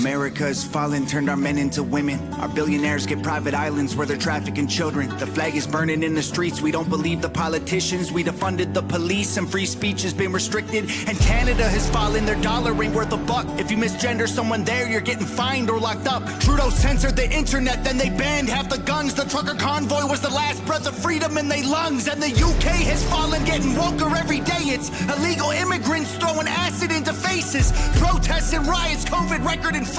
America is fallen, turned our men into women. Our billionaires get private islands where they're trafficking children. The flag is burning in the streets, we don't believe the politicians. We defunded the police and free speech has been restricted. And Canada has fallen, their dollar ain't worth a buck. If you misgender someone there, you're getting fined or locked up. Trudeau censored the internet, then they banned half the guns. The trucker convoy was the last breath of freedom in their lungs. And the UK has fallen, getting woker every day. It's illegal immigrants throwing acid into faces. Protests and riots, COVID record inflation.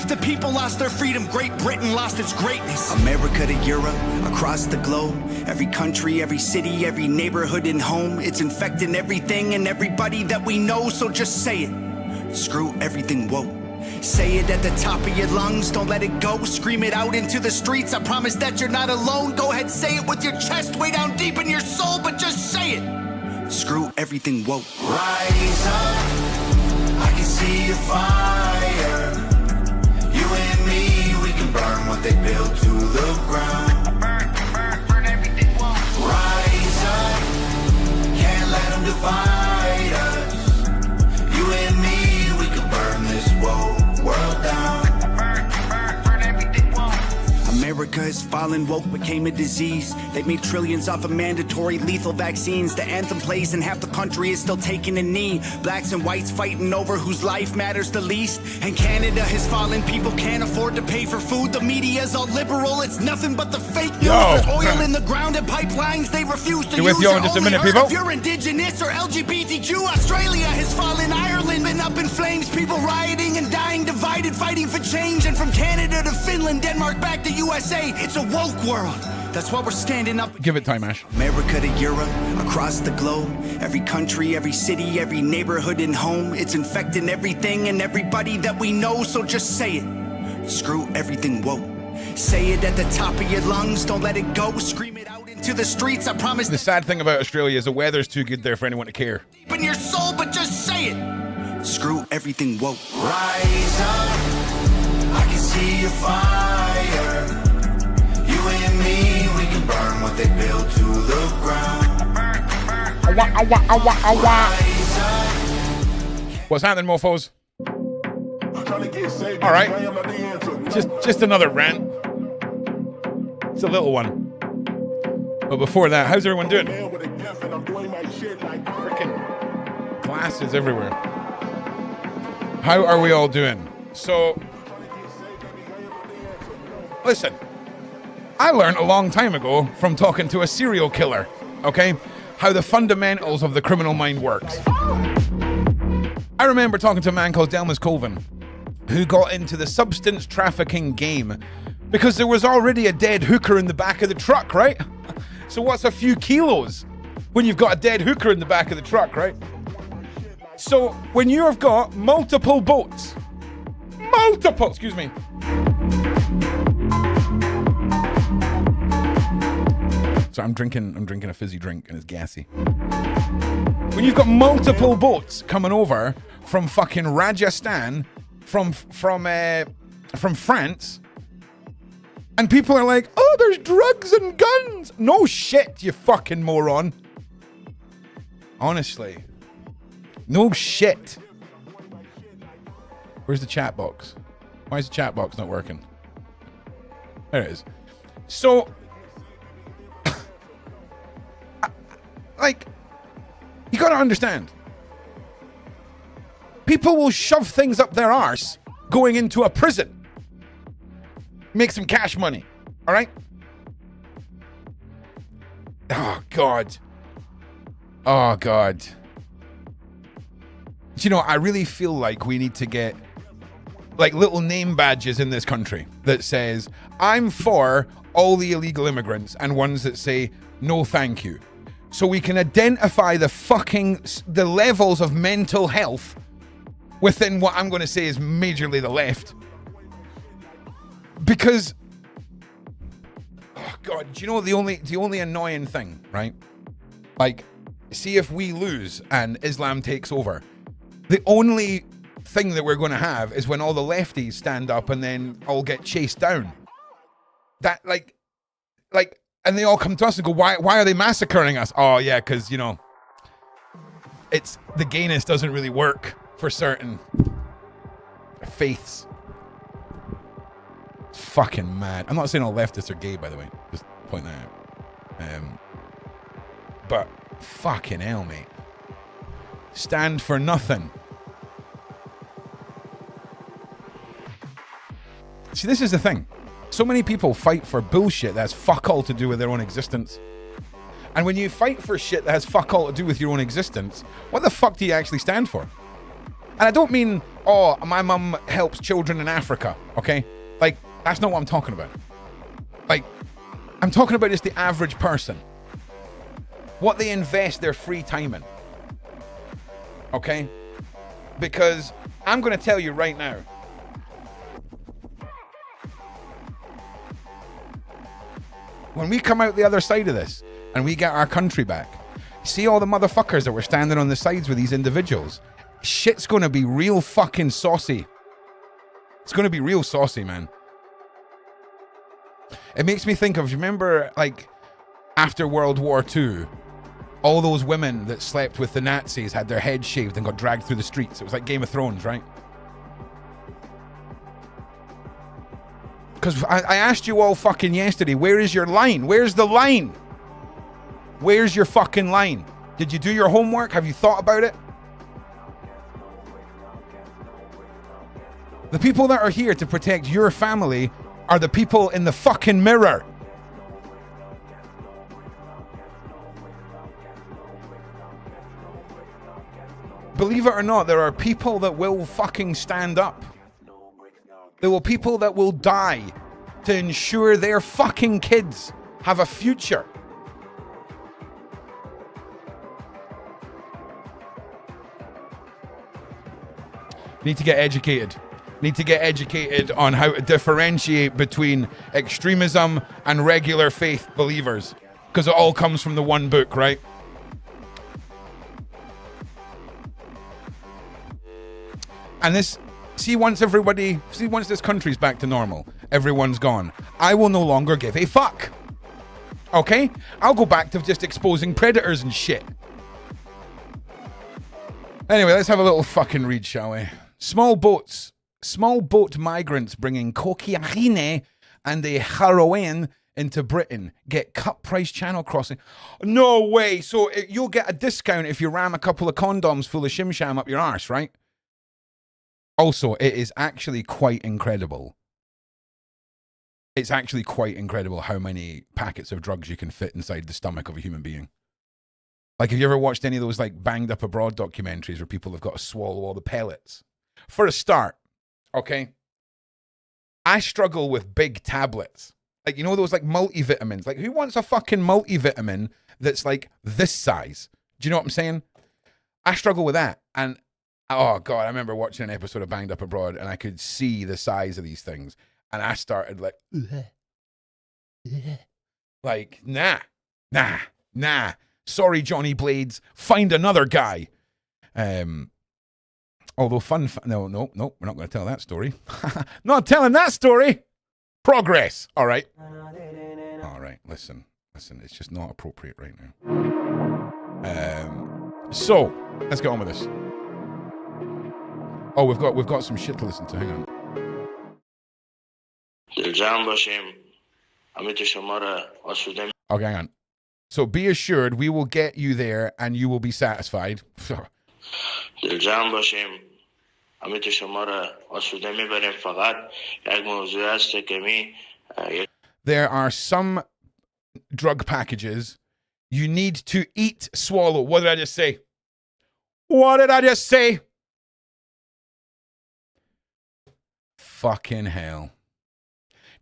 The people lost their freedom, Great Britain lost its greatness. America to Europe, across the globe. Every country, every city, every neighborhood and home. It's infecting everything and everybody that we know, so just say it. Screw everything woke. Say it at the top of your lungs, don't let it go. Scream it out into the streets, I promise that you're not alone. Go ahead, say it with your chest way down deep in your soul, but just say it. Screw everything woke. Rise up, I can see your fire. You and me, we can burn what they built to the ground. Burn everything woke. Rise up, can't let them divide us. You and me, we can burn this woke world down. Burn everything woke. America has fallen, woke became a disease. They made trillions off of mandatory lethal vaccines. The anthem plays and half the country is still taking a knee. Blacks and whites fighting over whose life matters the least. And Canada has fallen, people can't afford to pay for food. The media's all liberal, it's nothing but the fake news. There's oil in the ground and pipelines they refuse to use. With you in just a minute, people. If you're indigenous or LGBTQ, Australia has fallen, Ireland been up in flames. People rioting and dying, divided, fighting for change. And from Canada to Finland, Denmark back to USA, it's a woke world. That's why we're standing up. Give it time, Ash. America to Europe, across the globe. Every country, every city, every neighborhood and home. It's infecting everything and everybody that we know, so just say it. Screw everything woke. Say it at the top of your lungs, don't let it go. Scream it out into the streets, I promise. The sad thing about Australia is the weather's too good there for anyone to care. Deep in your soul, but just say it. Screw everything woke. Rise up, I can see your fire. You and me, we can burn what they built to the ground. What's happening, mofos? All right, just another rant. It's a little one. But before that, how's everyone doing? Freaking glasses everywhere. How are we all doing? So, listen. I learned a long time ago from talking to a serial killer, okay, how the fundamentals of the criminal mind works. I remember talking to a man called Delmas Colvin, who got into the substance trafficking game because there was already a dead hooker in the back of the truck, right? So what's a few kilos when you've got a dead hooker in the back of the truck, right? So when you've got multiple boats, excuse me, so I'm drinking a fizzy drink and it's gassy. When you've got multiple boats coming over from fucking Rajasthan, from France, and people are like, oh, there's drugs and guns. No shit, you fucking moron. Honestly. No shit. Where's the chat box? Why is the chat box not working? There it is. So, like, you gotta understand. People will shove things up their arse going into a prison. Make some cash money. All right? Oh, God. Oh, God. Do you know, I really feel like we need to get like little name badges in this country that says, I'm for all the illegal immigrants, and ones that say, no thank you. So we can identify the levels of mental health within what I'm going to say is majorly the left. Because, oh God, do you know the only annoying thing, right? Like, see if we lose and Islam takes over. The only thing that we're going to have is when all the lefties stand up and then all get chased down. That, like, and they all come to us and go, why are they massacring us? Oh, yeah, because, you know, it's the gayness doesn't really work for certain faiths. fucking mad. I'm not saying all leftists are gay, by the way. Just point that out. But fucking hell, mate. Stand for nothing. See, this is the thing. So many people fight for bullshit that has fuck all to do with their own existence. And when you fight for shit that has fuck all to do with your own existence, what the fuck do you actually stand for? And I don't mean, oh, my mum helps children in Africa, okay? Like, that's not what I'm talking about. Like, I'm talking about just the average person. What they invest their free time in. Okay? Because I'm going to tell you right now. When we come out the other side of this and we get our country back, see all the motherfuckers that were standing on the sides with these individuals. Shit's going to be real fucking saucy. It's going to be real saucy, man. It makes me think of, you remember, like, after World War II, all those women that slept with the Nazis had their heads shaved and got dragged through the streets. It was like Game of Thrones, right? Because I asked you all fucking yesterday, where is your line? Where's the line? Where's your fucking line? Did you do your homework? Have you thought about it? The people that are here to protect your family are the people in the fucking mirror. Believe it or not, there are people that will fucking stand up. There will people that will die to ensure their fucking kids have a future. Need to get educated. Need to get educated on how to differentiate between extremism and regular faith believers. Because it all comes from the one book, right? And this, once this country's back to normal, everyone's gone, I will no longer give a fuck. Okay? I'll go back to just exposing predators and shit. Anyway, let's have a little fucking read, shall we? Small boat migrants bringing cocaine and a heroin into Britain get cut price channel crossing. No way. So you'll get a discount if you ram a couple of condoms full of shim sham up your arse, right? Also, it is actually quite incredible. It's actually quite incredible how many packets of drugs you can fit inside the stomach of a human being. Like, have you ever watched any of those, like, Banged Up Abroad documentaries where people have got to swallow all the pellets? For a start, okay, I struggle with big tablets. Like, you know those, like, multivitamins? Like, who wants a fucking multivitamin that's, like, this size? Do you know what I'm saying? I struggle with that. And oh, God, I remember watching an episode of Banged Up Abroad and I could see the size of these things. And I started like, like, nah. Sorry, Johnny Blades. Find another guy. Although no, we're not going to tell that story. Not telling that story. Progress. All right. Listen. It's just not appropriate right now. So let's get on with this. Oh, we've got some shit to listen to. Hang on. Okay, hang on. So be assured we will get you there and you will be satisfied. There are some drug packages you need to eat, swallow. What did I just say? Fucking hell.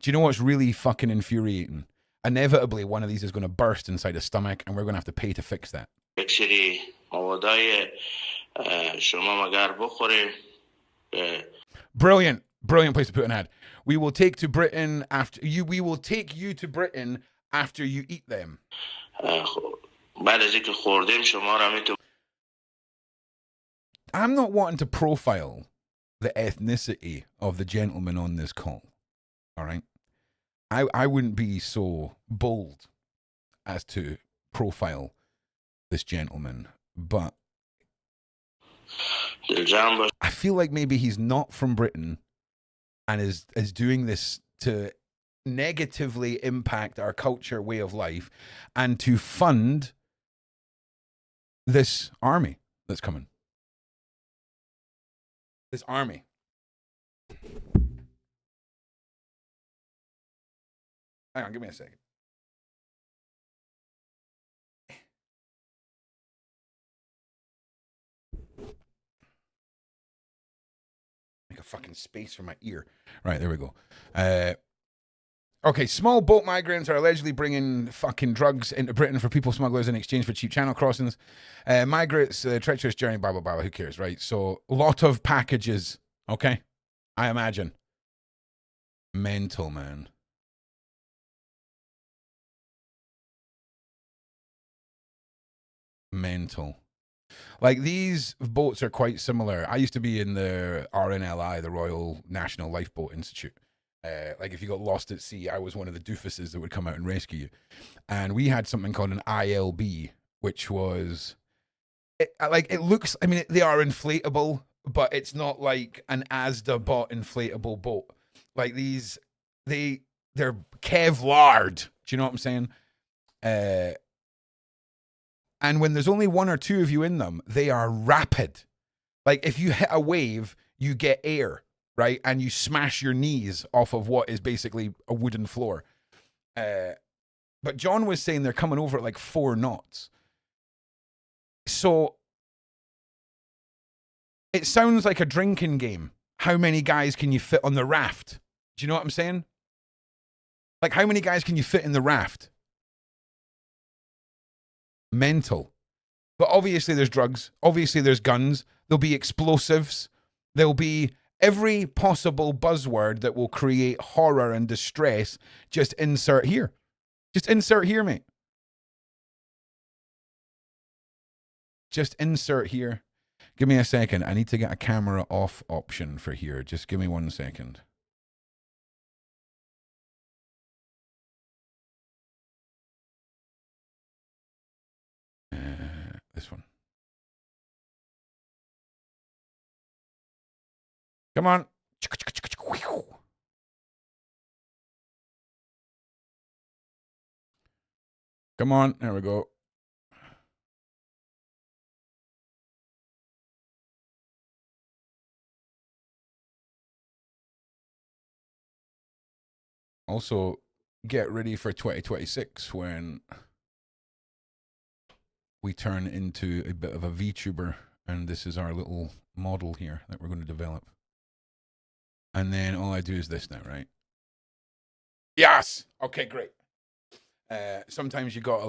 Do you know what's really fucking infuriating? Inevitably, one of these is going to burst inside a stomach and we're going to have to pay to fix that. Brilliant place to put an ad. We will take you to Britain after you eat them. I'm not wanting to profile the ethnicity of the gentleman on this call. All right? I wouldn't be so bold as to profile this gentleman, but I feel like maybe he's not from Britain and is doing this to negatively impact our culture, way of life, and to fund this army that's coming. This army. Hang on, give me a second. Make a fucking space for my ear. Right, there we go. Okay, small boat migrants are allegedly bringing fucking drugs into Britain for people smugglers in exchange for cheap channel crossings. Migrants, treacherous journey, blah, blah, blah, who cares, right? So, a lot of packages, okay? I imagine. Mental, man. Mental. Like, these boats are quite similar. I used to be in the RNLI, the Royal National Lifeboat Institute. Like, if you got lost at sea, I was one of the doofuses that would come out and rescue you. And we had something called an ILB, which was, it looks, I mean, they are inflatable, but it's not like an Asda bought inflatable boat. Like, these, they're Kevlar'd. Do you know what I'm saying? And when there's only one or two of you in them, they are rapid. Like, if you hit a wave, you get air, right? And you smash your knees off of what is basically a wooden floor. But John was saying they're coming over at like 4 knots. So it sounds like a drinking game. How many guys can you fit on the raft? Do you know what I'm saying? Like, how many guys can you fit in the raft? Mental. But obviously there's drugs. Obviously there's guns. There'll be explosives. There'll be every possible buzzword that will create horror and distress. Just insert here. Just insert here, mate. Just insert here. Give me a second. I need to get a camera off option for here. Just give me 1 second. This one. Come on. Come on. There we go. Also, get ready for 2026 when we turn into a bit of a VTuber, and this is our little model here that we're going to develop. And then all I do is this now, right? Yes! Okay, great. Sometimes you got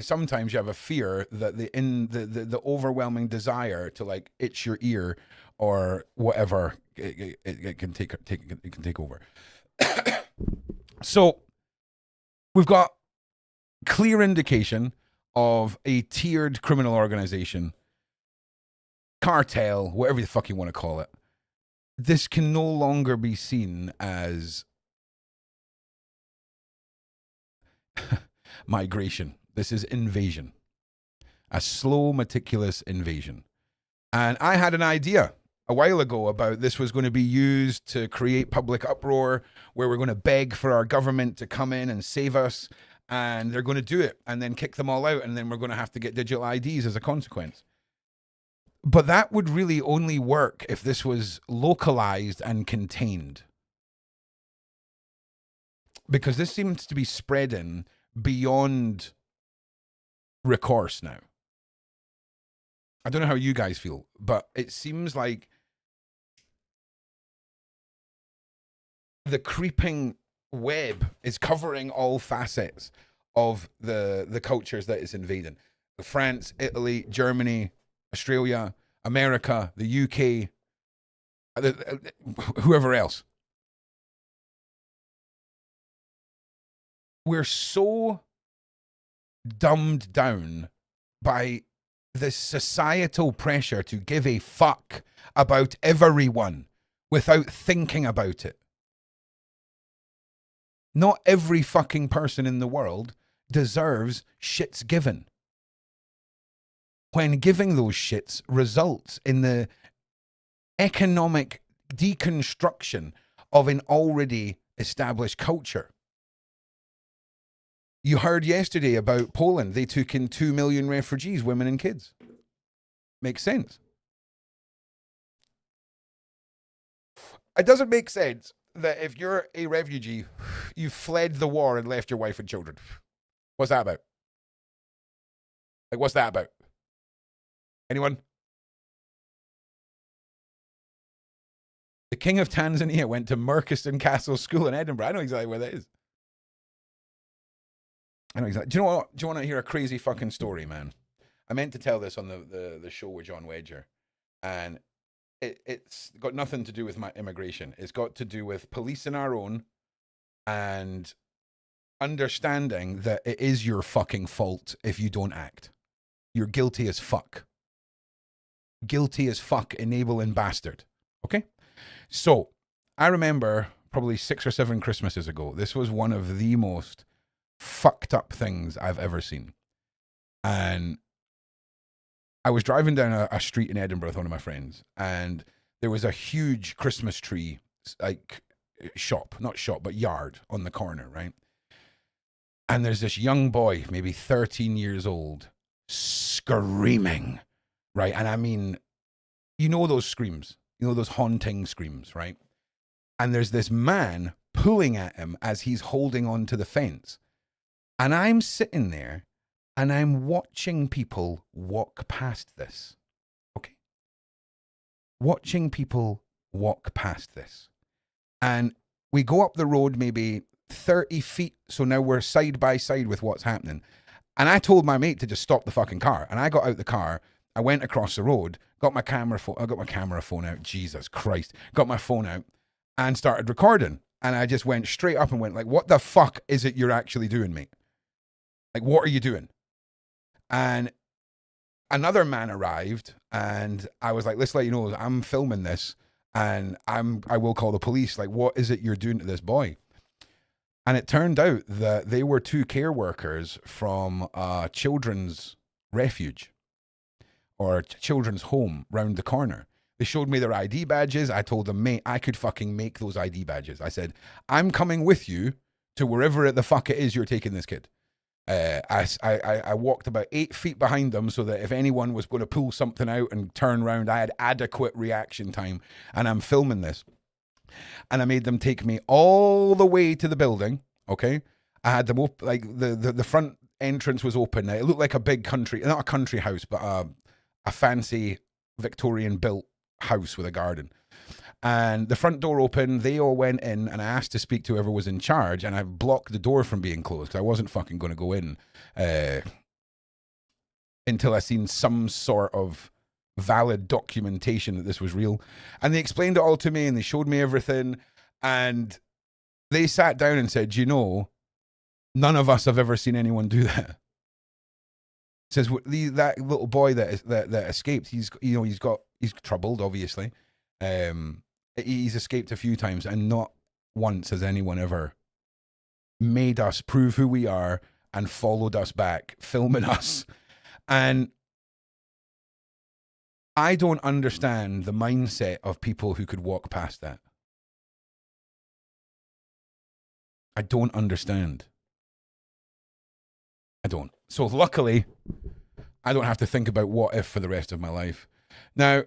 sometimes you have a fear that the overwhelming desire to like itch your ear or whatever, it can take over. So we've got clear indication of a tiered criminal organization, cartel, whatever the fuck you want to call it. This can no longer be seen as migration. This is invasion. A slow, meticulous invasion. And I had an idea a while ago about this was going to be used to create public uproar, where we're going to beg for our government to come in and save us. And they're going to do it and then kick them all out. And then we're going to have to get digital IDs as a consequence. But that would really only work if this was localized and contained. Because this seems to be spreading beyond recourse now. I don't know how you guys feel, but it seems like the creeping web is covering all facets of the cultures that it's invading. France, Italy, Germany, Australia, America, the UK, whoever else. We're so dumbed down by this societal pressure to give a fuck about everyone without thinking about it. Not every fucking person in the world deserves shits given. When giving those shits results in the economic deconstruction of an already established culture. You heard yesterday about Poland. They took in 2 million refugees, women and kids. Makes sense. It doesn't make sense that if you're a refugee, you fled the war and left your wife and children. What's that about? Like, what's that about? Anyone? The King of Tanzania went to Merchiston Castle School in Edinburgh. I know exactly where that is. I know exactly. Do you know what? Do you want to hear a crazy fucking story, man? I meant to tell this on the show with John Wedger, and it's got nothing to do with my immigration. It's got to do with policing our own and understanding that it is your fucking fault if you don't act. You're guilty as fuck. Guilty as fuck, enabling bastard. Okay? So, I remember probably 6 or 7 Christmases ago, this was one of the most fucked up things I've ever seen. And I was driving down a street in Edinburgh with one of my friends, and there was a huge Christmas tree, like yard on the corner, right? And there's this young boy, maybe 13 years old, screaming, right? And I mean, you know those screams, you know those haunting screams, right? And there's this man pulling at him as he's holding on to the fence. And I'm sitting there and I'm watching people walk past this. Okay? Watching people walk past this. And we go up the road maybe 30 feet. So now we're side by side with what's happening. And I told my mate to just stop the fucking car. And I got out the car. I went across the road, got my camera phone out. Jesus Christ. Got my phone out and started recording. And I just went straight up and went like, what the fuck is it you're actually doing, mate? Like, what are you doing? And another man arrived and I was like, let's let you know, I'm filming this and I will call the police. Like, what is it you're doing to this boy? And it turned out that they were 2 care workers from a children's refuge or children's home round the corner. They showed me their ID badges. I told them, mate, I could fucking make those ID badges. I said, I'm coming with you to wherever the fuck it is you're taking this kid. I walked about 8 feet behind them so that if anyone was going to pull something out and turn around, I had adequate reaction time. And I'm filming this. And I made them take me all the way to the building, okay? I had them open, like the front entrance was open. It looked like a big country, not a country house, but a fancy Victorian built house with a garden. And the front door opened, they all went in, and I asked to speak to whoever was in charge, and I blocked the door from being closed because I wasn't fucking going to go in until I seen some sort of valid documentation that this was real. And they explained it all to me, and they showed me everything, and they sat down and said, you know, none of us have ever seen anyone do that. Says that little boy that escaped, he's troubled, obviously. He's escaped a few times, and not once has anyone ever made us prove who we are and followed us back, filming us. And I don't understand the mindset of people who could walk past that. I don't understand. I don't. So luckily, I don't have to think about what if for the rest of my life. Now,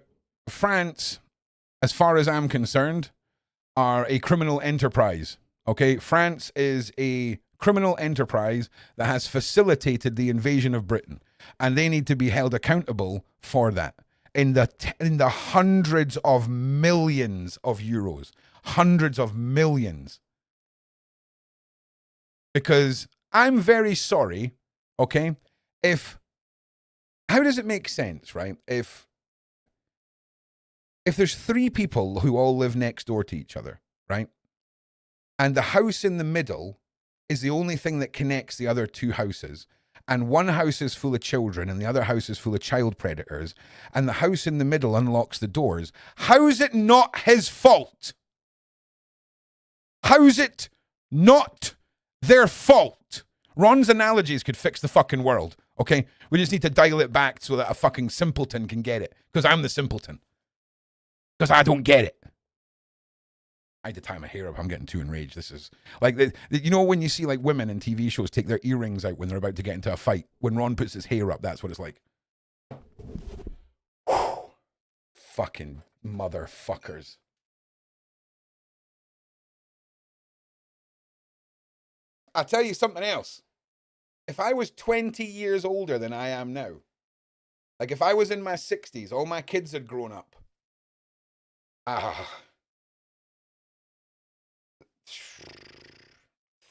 France, as far as I'm concerned, are a criminal enterprise. Okay? France is a criminal enterprise that has facilitated the invasion of Britain. And they need to be held accountable for that. In the hundreds of millions of euros. Hundreds of millions. Because I'm very sorry, okay? How does it make sense, right? If there's 3 people who all live next door to each other, right? And the house in the middle is the only thing that connects the other 2 houses. And one house is full of children and the other house is full of child predators. And the house in the middle unlocks the doors. How is it not his fault? How's it not their fault? Ron's analogies could fix the fucking world, okay? We just need to dial it back so that a fucking simpleton can get it. Because I'm the simpleton. Because I don't get it. I had to tie my hair up. I'm getting too enraged. This is like, you know, when you see like women in TV shows take their earrings out when they're about to get into a fight. When Ron puts his hair up, that's what it's like. Whew. Fucking motherfuckers. I'll tell you something else. If I was 20 years older than I am now, like if I was in my 60s, all my kids had grown up.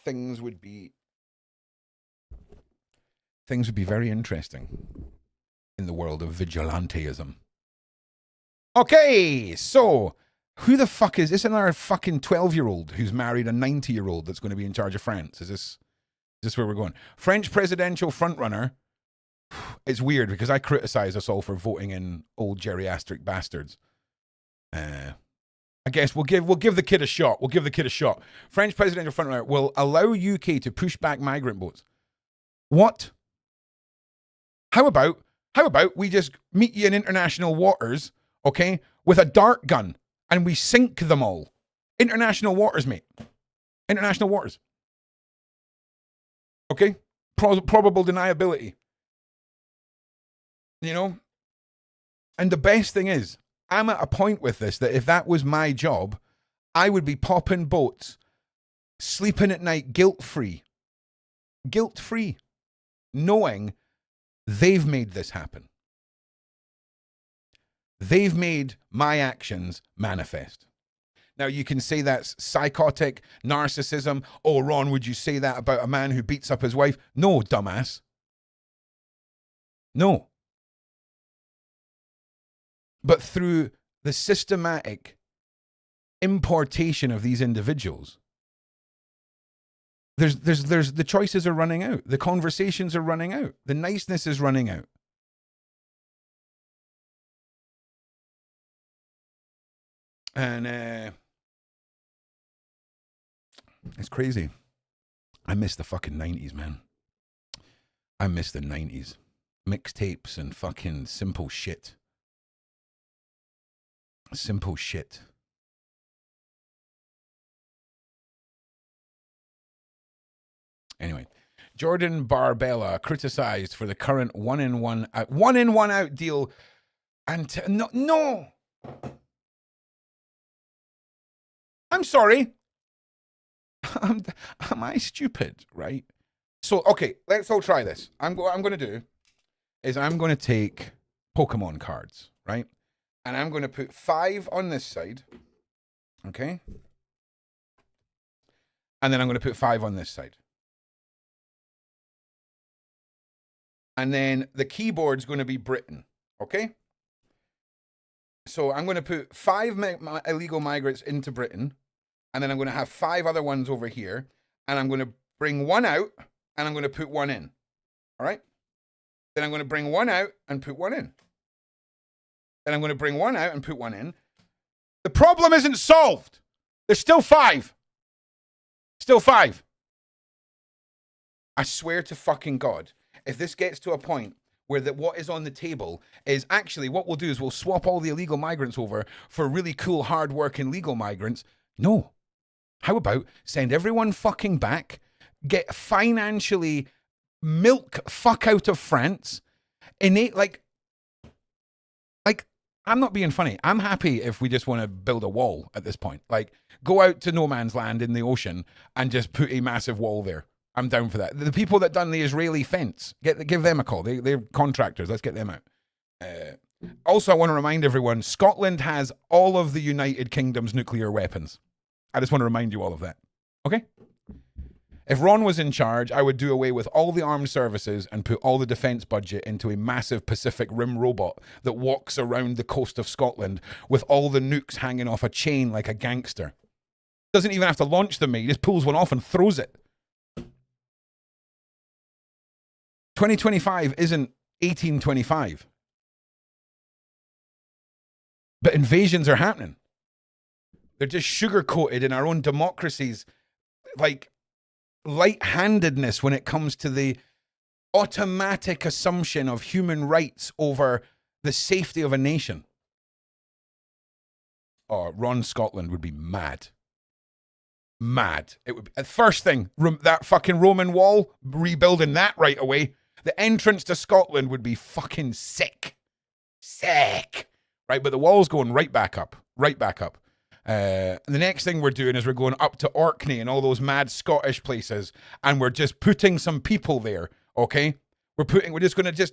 Things would be very interesting in the world of vigilanteism. Okay, so who the fuck is this? Another fucking 12-year-old who's married a 90-year-old that's going to be in charge of France? Is this where we're going? French presidential frontrunner. It's weird because I criticize us all for voting in old geriatric bastards. I guess we'll give the kid a shot. We'll give the kid a shot. French presidential frontrunner will allow UK to push back migrant boats. What? How about we just meet you in international waters, okay, with a dart gun and we sink them all? International waters, mate. International waters. Okay? Probable deniability. You know? And the best thing is, I'm at a point with this that if that was my job, I would be popping boats, sleeping at night guilt-free. Guilt-free. Knowing they've made this happen. They've made my actions manifest. Now, you can say that's psychotic, narcissism. Oh, Ron, would you say that about a man who beats up his wife? No, dumbass. No. But through the systematic importation of these individuals, there's the choices are running out. The conversations are running out. The niceness is running out. And it's crazy. I miss the fucking 90s, man. I miss the 90s. Mixtapes and fucking simple shit. Simple shit. Anyway, Jordan Barbella criticized for the current one-in-one out deal. And no. I'm sorry. Am I stupid, right? So, okay, let's all try this. I'm going to do is I'm going to take Pokemon cards, right? And I'm going to put 5 on this side. Okay? And then I'm going to put 5 on this side. And then the keyboard's going to be Britain. Okay? So I'm going to put 5 illegal migrants into Britain. And then I'm going to have 5 other ones over here. And I'm going to bring 1 out. And I'm going to put 1 in. All right? Then I'm going to bring 1 out and put 1 in. Then I'm going to bring 1 out and put 1 in. The problem isn't solved. There's still 5. Still 5. I swear to fucking God, if this gets to a point where what is on the table is actually what we'll do is we'll swap all the illegal migrants over for really cool, hard-working legal migrants. No. How about send everyone fucking back, get financially milk fuck out of France, like, I'm not being funny. I'm happy if we just want to build a wall at this point. Like, go out to no man's land in the ocean and just put a massive wall there. I'm down for that. The people that done the Israeli fence, give them a call. They're contractors. Let's get them out. Also, I want to remind everyone, Scotland has all of the United Kingdom's nuclear weapons. I just want to remind you all of that. Okay? If Ron was in charge, I would do away with all the armed services and put all the defence budget into a massive Pacific Rim robot that walks around the coast of Scotland with all the nukes hanging off a chain like a gangster. Doesn't even have to launch them, mate. He just pulls one off and throws it. 2025 isn't 1825. But invasions are happening. They're just sugar-coated in our own democracies. Like, light-handedness when it comes to the automatic assumption of human rights over the safety of a nation. Oh, Ron Scotland would be mad. Mad. It would be first thing, that fucking Roman wall, rebuilding that right away. The entrance to Scotland would be fucking sick. Sick. Right, but the wall's going right back up. Right back up. The next thing we're doing is we're going up to Orkney and all those mad Scottish places, and we're just putting some people there, okay? We're just going to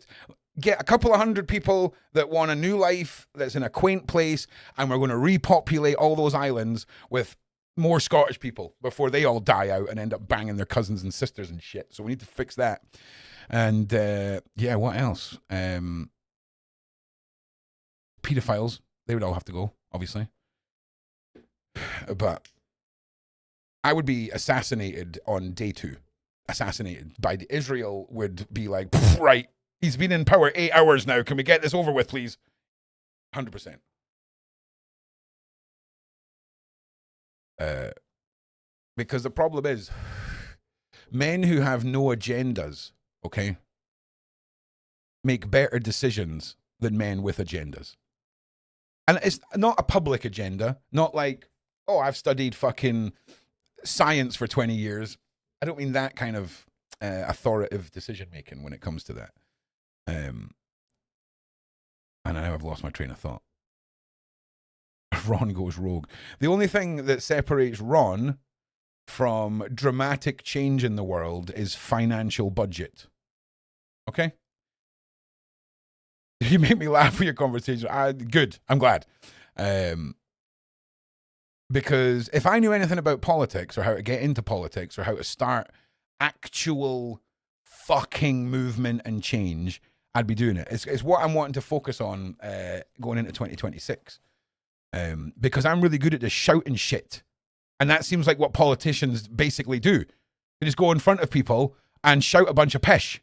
get a couple of hundred people that want a new life that's in a quaint place, and we're going to repopulate all those islands with more Scottish people before they all die out and end up banging their cousins and sisters and shit. So we need to fix that. And yeah, what else? Pedophiles, they would all have to go, obviously. But I would be assassinated on day 2. Assassinated by Israel would be like, right, he's been in power 8 hours now. Can we get this over with, please? 100%. Because the problem is, men who have no agendas, okay, make better decisions than men with agendas. And it's not a public agenda, not like, oh, I've studied fucking science for 20 years. I don't mean that kind of authoritative decision making when it comes to that. And now I've lost my train of thought. Ron goes rogue. The only thing that separates Ron from dramatic change in the world is financial budget. Okay? You make me laugh with your conversation. Good. I'm glad. Because if I knew anything about politics or how to get into politics or how to start actual fucking movement and change, I'd be doing it. It's what I'm wanting to focus on going into 2026. Because I'm really good at just shouting shit. And that seems like what politicians basically do. They just go in front of people and shout a bunch of pish.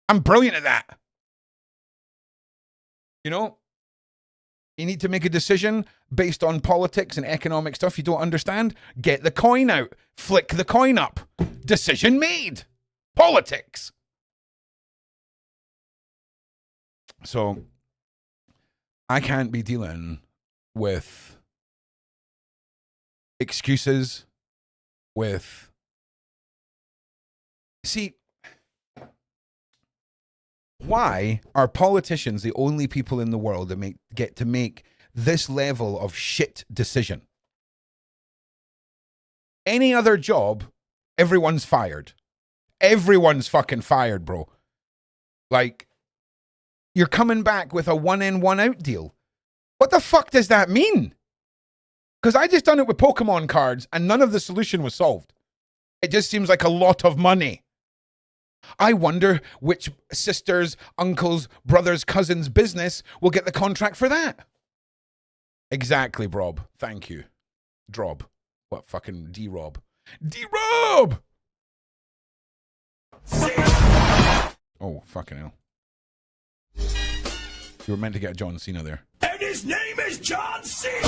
I'm brilliant at that. You know? You need to make a decision based on politics and economic stuff you don't understand. Get the coin out. Flick the coin up. Decision made. Politics. So, I can't be dealing with excuses, with... See, why are politicians the only people in the world that get to make this level of shit decision? Any other job, everyone's fired. Everyone's fucking fired, bro. Like, you're coming back with a 1 in, 1 out deal. What the fuck does that mean? Because I just done it with Pokemon cards and none of the solution was solved. It just seems like a lot of money. I wonder which sisters, uncles, brothers, cousins' business will get the contract for that. Exactly, Brob. Thank you. Drob. What fucking D-Rob? D-Rob! Oh, fucking hell. You were meant to get John Cena there. And his name is John Cena!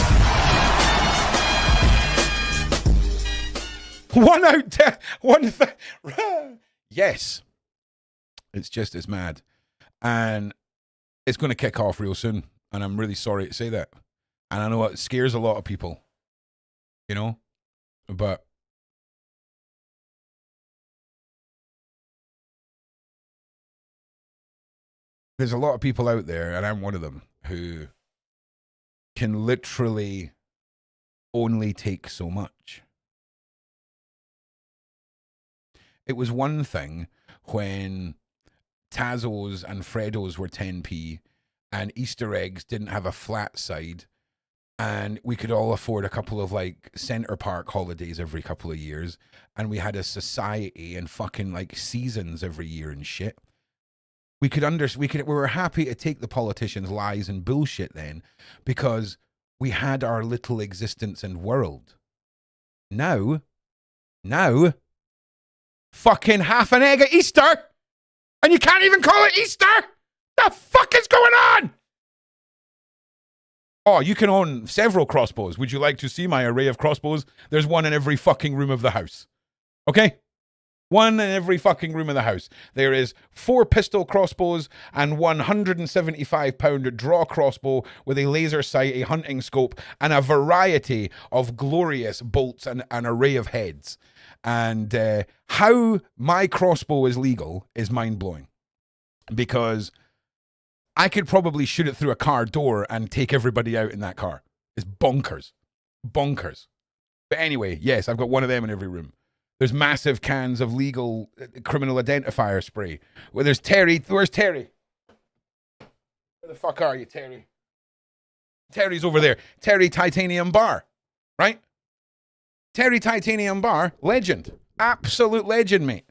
1 out, 10, 1 yes. It's mad. And it's going to kick off real soon. And I'm really sorry to say that. And I know it scares a lot of people. You know? But there's a lot of people out there, and I'm one of them, who can literally only take so much. It was one thing when Tazos and Freddos were 10p and Easter eggs didn't have a flat side and we could all afford a couple of like Center Park holidays every couple of years and we had a society and fucking like seasons every year and shit. We were happy to take the politicians' lies and bullshit then because we had our little existence and world. Now, fucking half an egg at Easter, and you can't even call it Easter. The fuck is going on? Oh, you can own several crossbows. Would you like to see my array of crossbows? There's one in every fucking room of the house. Okay? One in every fucking room of the house. There is 4 pistol crossbows and 175-pound draw crossbow with a laser sight, a hunting scope, and a variety of glorious bolts and an array of heads. And how my crossbow is legal is mind-blowing. Because I could probably shoot it through a car door and take everybody out in that car. It's bonkers. Bonkers. But anyway, yes, I've got one of them in every room. There's massive cans of legal criminal identifier spray. Well, there's Terry. Where's Terry? Where the fuck are you, Terry? Terry's over there. Terry Titanium Bar, right? Terry Titanium Bar, legend. Absolute legend, mate.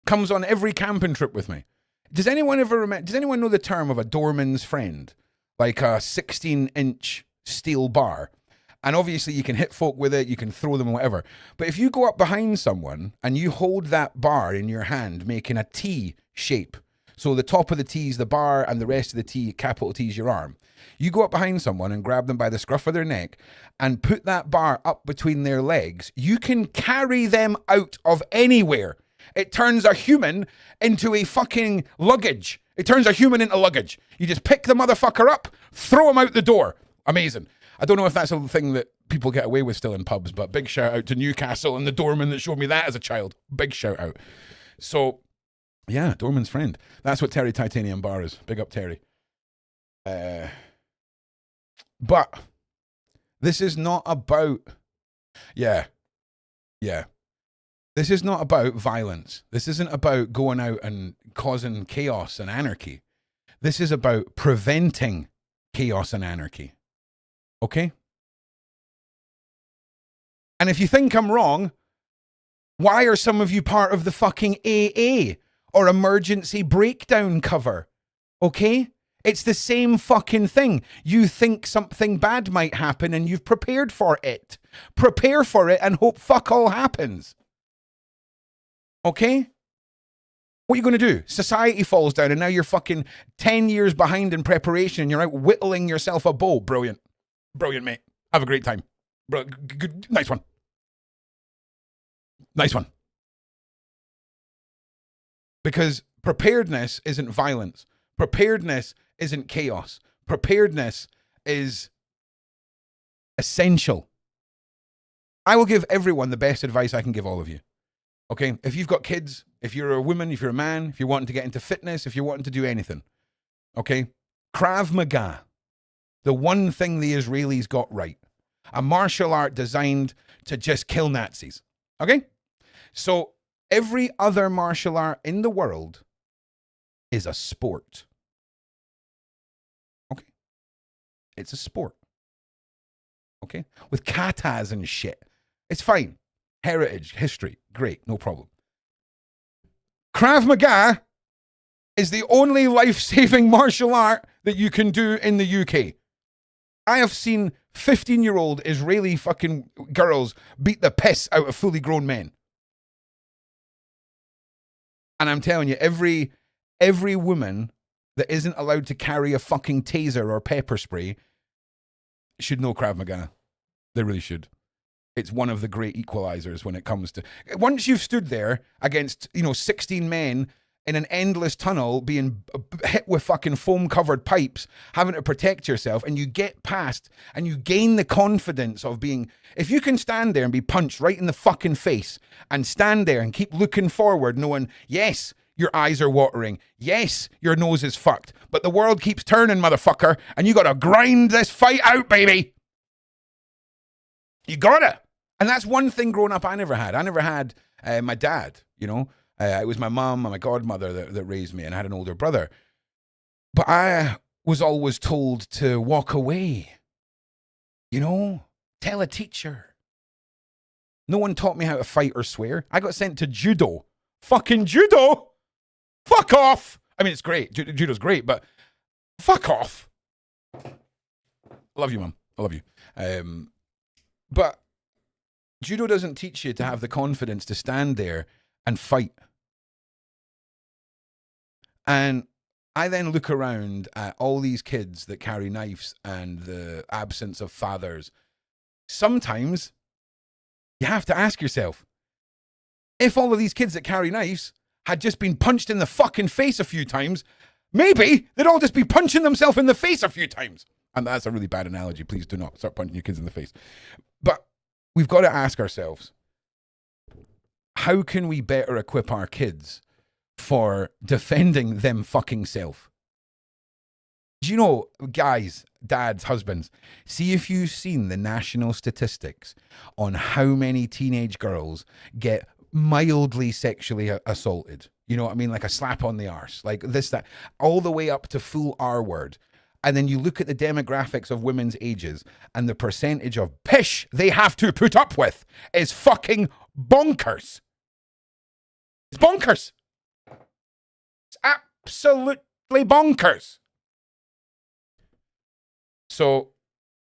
Comes on every camping trip with me. Does anyone know the term of a doorman's friend? Like a 16-inch steel bar. And obviously you can hit folk with it, you can throw them, whatever. But if you go up behind someone and you hold that bar in your hand, making a T shape, so the top of the T is the bar and the rest of the T, capital T, is your arm. You go up behind someone and grab them by the scruff of their neck and put that bar up between their legs, you can carry them out of anywhere. It turns a human into a fucking luggage. It turns a human into luggage. You just pick the motherfucker up, throw him out the door. Amazing. I don't know if that's a thing that people get away with still in pubs, but big shout out to Newcastle and the doorman that showed me that as a child. Big shout out. So, yeah, doorman's friend. That's what Terry Titanium Bar is. Big up, Terry. But this is not about... Yeah. This is not about violence. This isn't about going out and causing chaos and anarchy. This is about preventing chaos and anarchy. Okay? And if you think I'm wrong, why are some of you part of the fucking AA or emergency breakdown cover? Okay? It's the same fucking thing. You think something bad might happen and you've prepared for it. Prepare for it and hope fuck all happens. Okay? What are you going to do? Society falls down and now you're fucking 10 years behind in preparation and you're out whittling yourself a bow. Brilliant. Brilliant, mate. Have a great time. Good. Nice one. Nice one. Because preparedness isn't violence. Preparedness isn't chaos. Preparedness is essential. I will give everyone the best advice I can give all of you. Okay? If you've got kids, if you're a woman, if you're a man, if you're wanting to get into fitness, if you're wanting to do anything. Okay? Krav Maga. The one thing the Israelis got right. A martial art designed to just kill Nazis. Okay? So every other martial art in the world is a sport. Okay? It's a sport. Okay? With katas and shit. It's fine. Heritage, history, great, no problem. Krav Maga is the only life-saving martial art that you can do in the UK. I have seen 15-year-old Israeli fucking girls beat the piss out of fully grown men. And I'm telling you, every woman that isn't allowed to carry a fucking taser or pepper spray should know Krav Maga. They really should. It's one of the great equalizers when it comes to... Once you've stood there against, 16 men in an endless tunnel being hit with fucking foam-covered pipes, having to protect yourself, and you get past and you gain the confidence of being... If you can stand there and be punched right in the fucking face and stand there and keep looking forward knowing, yes, your eyes are watering, yes, your nose is fucked, but the world keeps turning, motherfucker, and you gotta grind this fight out, baby! You gotta! And that's one thing growing up I never had. I never had my dad, It was my mom and my godmother that raised me, and I had an older brother. But I was always told to walk away. Tell a teacher. No one taught me how to fight or swear. I got sent to judo. Fucking judo? Fuck off! I mean, it's great. Judo's great, but fuck off. I love you, Mum. I love you. But judo doesn't teach you to have the confidence to stand there and fight. And I then look around at all these kids that carry knives and the absence of fathers. Sometimes you have to ask yourself, If all of these kids that carry knives had just been punched in the fucking face a few times, maybe they'd all just be punching themselves in the face a few times. And that's a really bad analogy. Please do not start punching your kids in the face. But we've got to ask ourselves, how can we better equip our kids for defending them fucking self? Do you know, guys, dads, husbands, see if you've seen the national statistics on how many teenage girls get mildly sexually assaulted. You know what I mean? Like a slap on the arse, like this, that, all the way up to full R word. And then you look at the demographics of women's ages and the percentage of pish they have to put up with is fucking bonkers. It's bonkers. It's absolutely bonkers. So,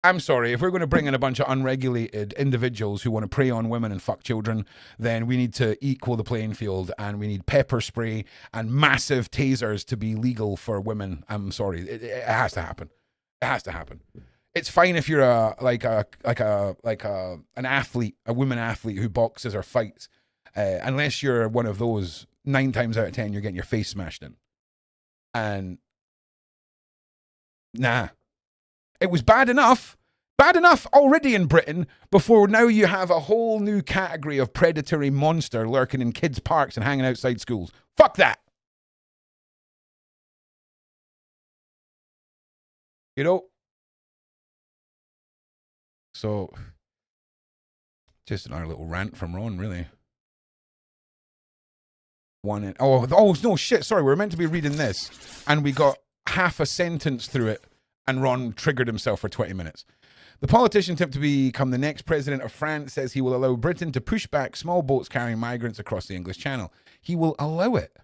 I'm sorry, if we're going to bring in a bunch of unregulated individuals who want to prey on women and fuck children, then we need to equal the playing field, and we need pepper spray and massive tasers to be legal for women. I'm sorry, it has to happen. It has to happen. It's fine if you're an athlete, a woman athlete who boxes or fights, unless you're one of those. 9 times out of 10, you're getting your face smashed in. And nah. It was bad enough already in Britain before now you have a whole new category of predatory monster lurking in kids' parks and hanging outside schools. Fuck that. You know? So, just another little rant from Ron, really. Oh, no, shit, sorry, we were meant to be reading this, and we got half a sentence through it, and Ron triggered himself for 20 minutes. The politician tipped to become the next president of France says he will allow Britain to push back small boats carrying migrants across the English Channel. He will allow it.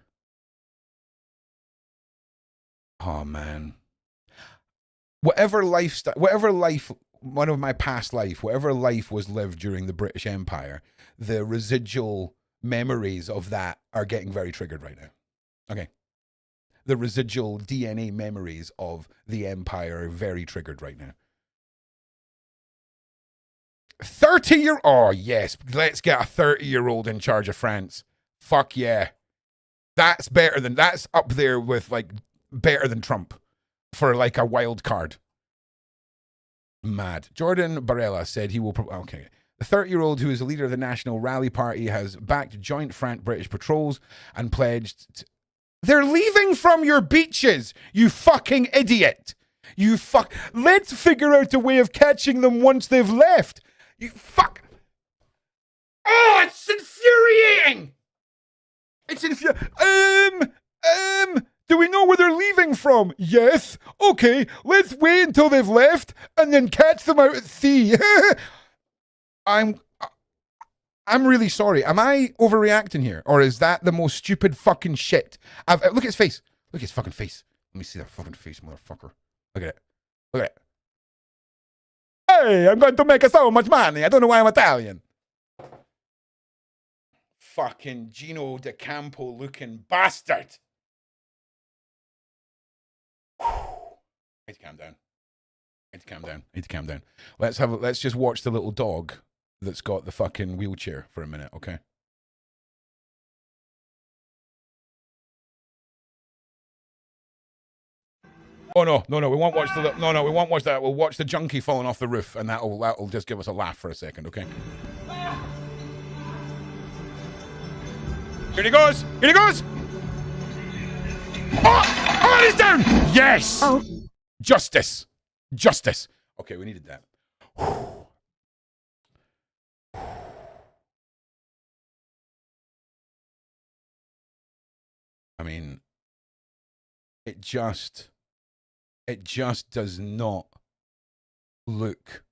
Oh, man. Whatever life, one of my past life, whatever life was lived during the British Empire, the residual memories of that are getting very triggered right now. Okay. The residual DNA memories of the empire are very triggered right now. 30-year-old. Oh, yes. Let's get a 30-year-old in charge of France. Fuck yeah. That's up there with, like, better than Trump for, like, a wild card. Mad. Jordan Barella said he will... Okay. The 30-year-old, who is the leader of the National Rally Party, has backed joint Franco-British patrols and pledged... They're leaving from your beaches, you fucking idiot. Let's figure out a way of catching them once they've left. You fuck. Oh, it's infuriating. Do we know where they're leaving from? Yes. Okay, let's wait until they've left and then catch them out at sea. I'm really sorry. Am I overreacting here? Or is that the most stupid fucking shit? Look at his face. Look at his fucking face. Let me see that fucking face, motherfucker. Look at it. Look at it. Hey, I'm going to make so much money. I don't know why I'm Italian. Fucking Gino De Campo looking bastard. I need to calm down. I need to calm down. Let's just watch the little dog that's got the fucking wheelchair for a minute, okay? Oh no, we won't watch we won't watch that. We'll watch the junkie falling off the roof, and that'll just give us a laugh for a second, okay? Here he goes! Oh, he's down! Yes! Oh. Justice. Okay, we needed that. I mean, it just does not look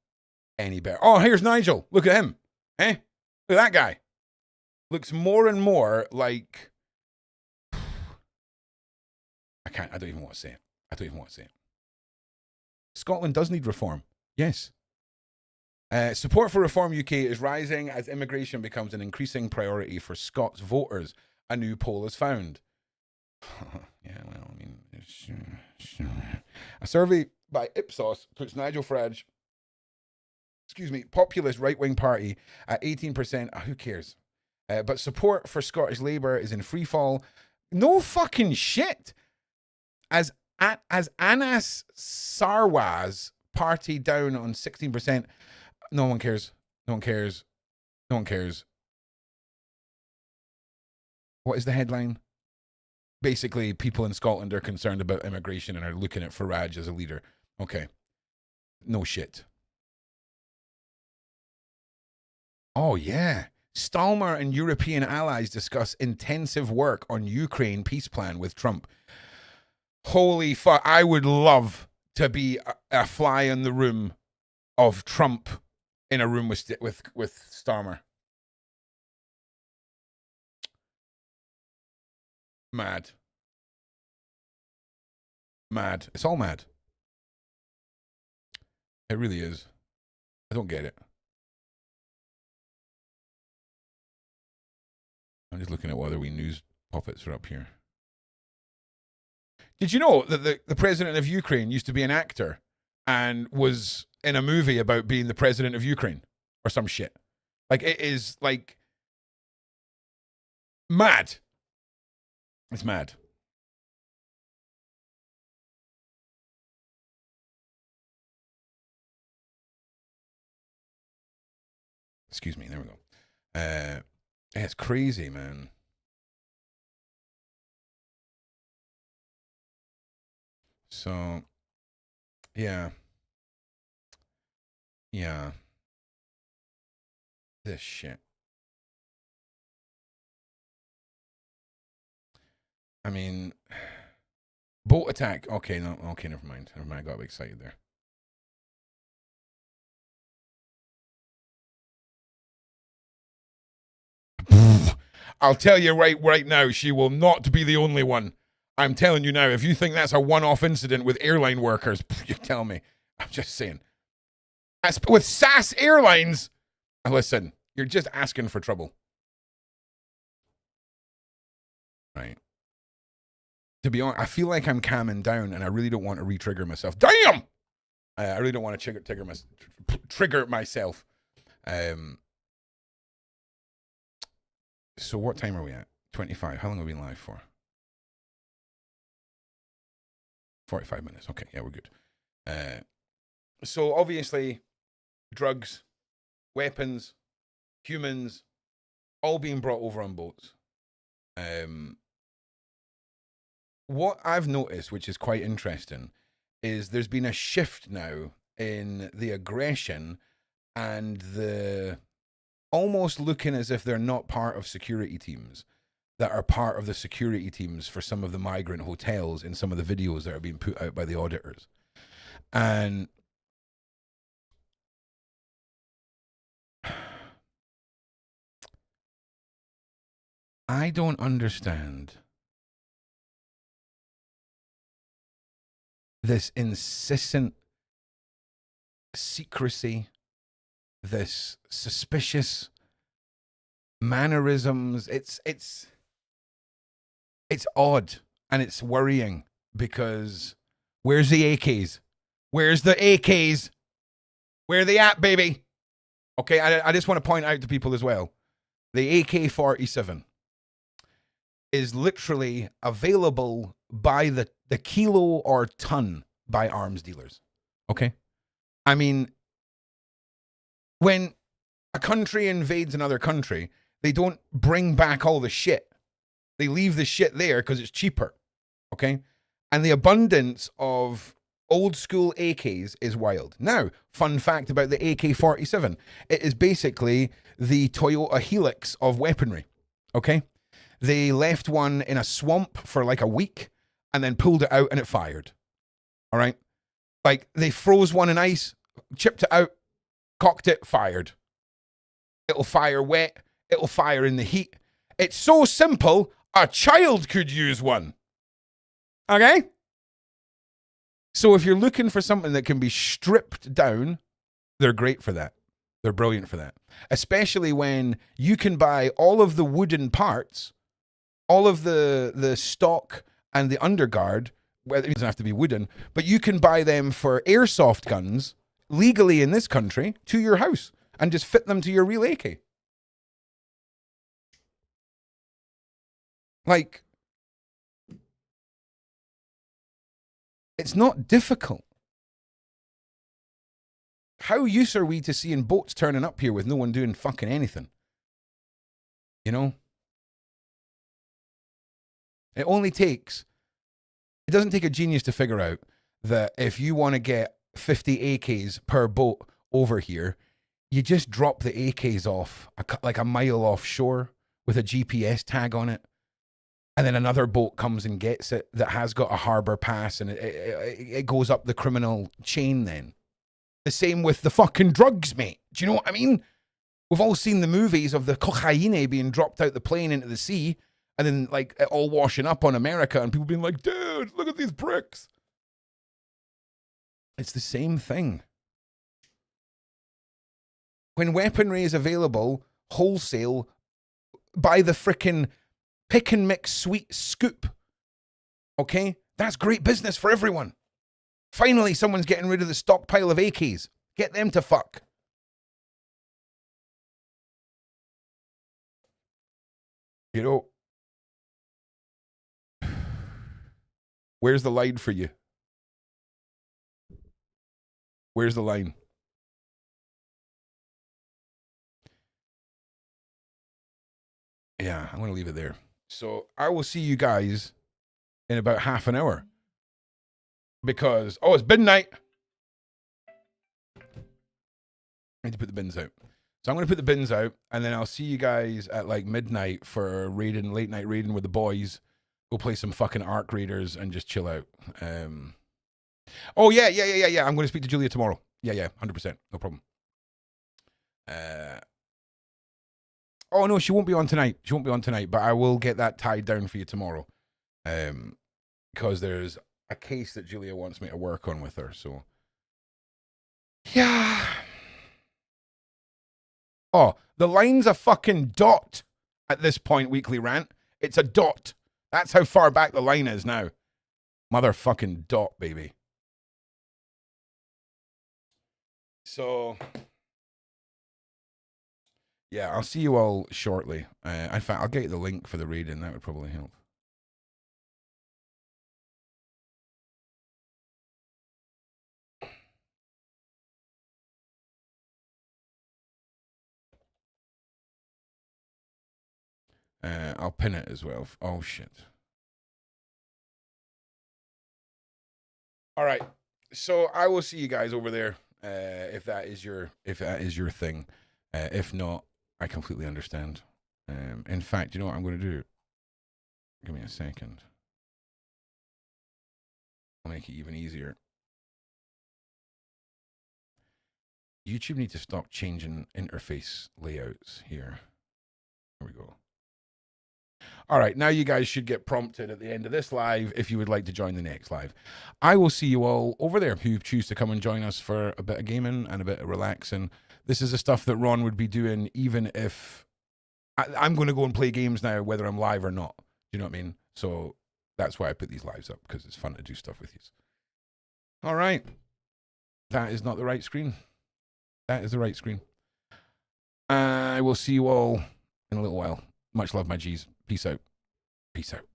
any better. Oh, here's Nigel. Look at him. Eh? Look at that guy. Looks more and more like... I don't even want to say it. Scotland does need reform. Yes. Support for Reform UK is rising as immigration becomes an increasing priority for Scots voters, a new poll has found. Yeah, well, I mean, a survey by Ipsos puts Nigel Farage, populist right-wing party at 18%. Who cares? But support for Scottish Labour is in freefall. No fucking shit. As Anas Sarwaz party down on 16%. No one cares. No one cares. No one cares. What is the headline? Basically, people in Scotland are concerned about immigration and are looking at Farage as a leader. Okay. No shit. Oh, yeah. Stalmer and European allies discuss intensive work on Ukraine peace plan with Trump. Holy fuck. I would love to be a fly in the room of Trump in a room with Stalmer. Mad. Mad. It's all mad. It really is. I don't get it. I'm just looking at what other wee news puppets are up here. Did you know that the president of Ukraine used to be an actor and was in a movie about being the president of Ukraine or some shit? Like, it is like mad. It's mad. Excuse me. There we go. It's crazy, man. So, yeah. Yeah. This shit. I mean, boat attack. Okay, no. Okay, never mind. Never mind. I got excited there. I'll tell you right now, she will not be the only one. I'm telling you now, if you think that's a one-off incident with airline workers, you tell me. I'm just saying. With SAS Airlines, listen, you're just asking for trouble. Right. To be honest, I feel like I'm calming down and I really don't want to re-trigger myself. Damn! I really don't want to trigger myself. So what time are we at? 25. How long have we been live for? 45 minutes. Okay, yeah, we're good. So obviously, drugs, weapons, humans, all being brought over on boats. What I've noticed, which is quite interesting, is there's been a shift now in the aggression and the almost looking as if they're not part of security teams that are part of the security teams for some of the migrant hotels in some of the videos that are being put out by the auditors. And I don't understand this insistent secrecy, this suspicious mannerisms. It's odd and it's worrying because where's the AKs? Where's the AKs? Where are they at, baby? Okay, I just want to point out to people as well, the AK-47 is literally available by the kilo or ton by arms dealers. Okay? I mean, when a country invades another country, they don't bring back all the shit. They leave the shit there because it's cheaper. Okay? And the abundance of old school AKs is wild. Now, fun fact about the AK-47. It is basically the Toyota Helix of weaponry. Okay? They left one in a swamp for like a week and then pulled it out and it fired. All right? Like, they froze one in ice, chipped it out, cocked it, fired. It'll fire wet. It'll fire in the heat. It's so simple, a child could use one. Okay? So if you're looking for something that can be stripped down, they're great for that. They're brilliant for that. Especially when you can buy all of the wooden parts, all of the stock and the underguard, well, it doesn't have to be wooden, but you can buy them for airsoft guns legally in this country to your house and just fit them to your real AK. Like, it's not difficult. How used are we to seeing boats turning up here with no one doing fucking anything? You know? It doesn't take a genius to figure out that if you want to get 50 AKs per boat over here, you just drop the AKs off like a mile offshore with a GPS tag on it. And then another boat comes and gets it that has got a harbor pass, and it goes up the criminal chain then. The same with the fucking drugs, mate. Do you know what I mean? We've all seen the movies of the cocaine being dropped out the plane into the sea, and then like it all washing up on America, and people being like, dude, look at these bricks. It's the same thing. When weaponry is available wholesale by the frickin' pick and mix sweet scoop, okay? That's great business for everyone. Finally, someone's getting rid of the stockpile of AKs. Get them to fuck. You know, where's the line for you? Where's the line? Yeah, I'm going to leave it there. So I will see you guys in about half an hour. Because, it's midnight. I need to put the bins out. So I'm going to put the bins out, and then I'll see you guys at like midnight for raiding, late night raiding with the boys. Go play some fucking Ark Raiders and just chill out. Yeah. I'm going to speak to Julia tomorrow. Yeah, 100%. No problem. Oh, no, she won't be on tonight. But I will get that tied down for you tomorrow. Because there's a case that Julia wants me to work on with her, so. Yeah. Oh, the line's a fucking dot at this point, Weekly Rant. It's a dot. That's how far back the line is now. Motherfucking dot, baby. So, yeah, I'll see you all shortly. In fact, I'll get you the link for the raiding. That would probably help. I'll pin it as well. Oh, shit. All right. So I will see you guys over there if that is your thing. If not, I completely understand. In fact, you know what I'm going to do? Give me a second. I'll make it even easier. YouTube needs to stop changing interface layouts here. There we go. All right, now you guys should get prompted at the end of this live if you would like to join the next live. I will see you all over there who choose to come and join us for a bit of gaming and a bit of relaxing. This is the stuff that Ron would be doing even if I'm going to go and play games now, whether I'm live or not. Do you know what I mean? So that's why I put these lives up, because it's fun to do stuff with you. All right. That is not the right screen. That is the right screen. I will see you all in a little while. Much love, my G's. Peace out. Peace out.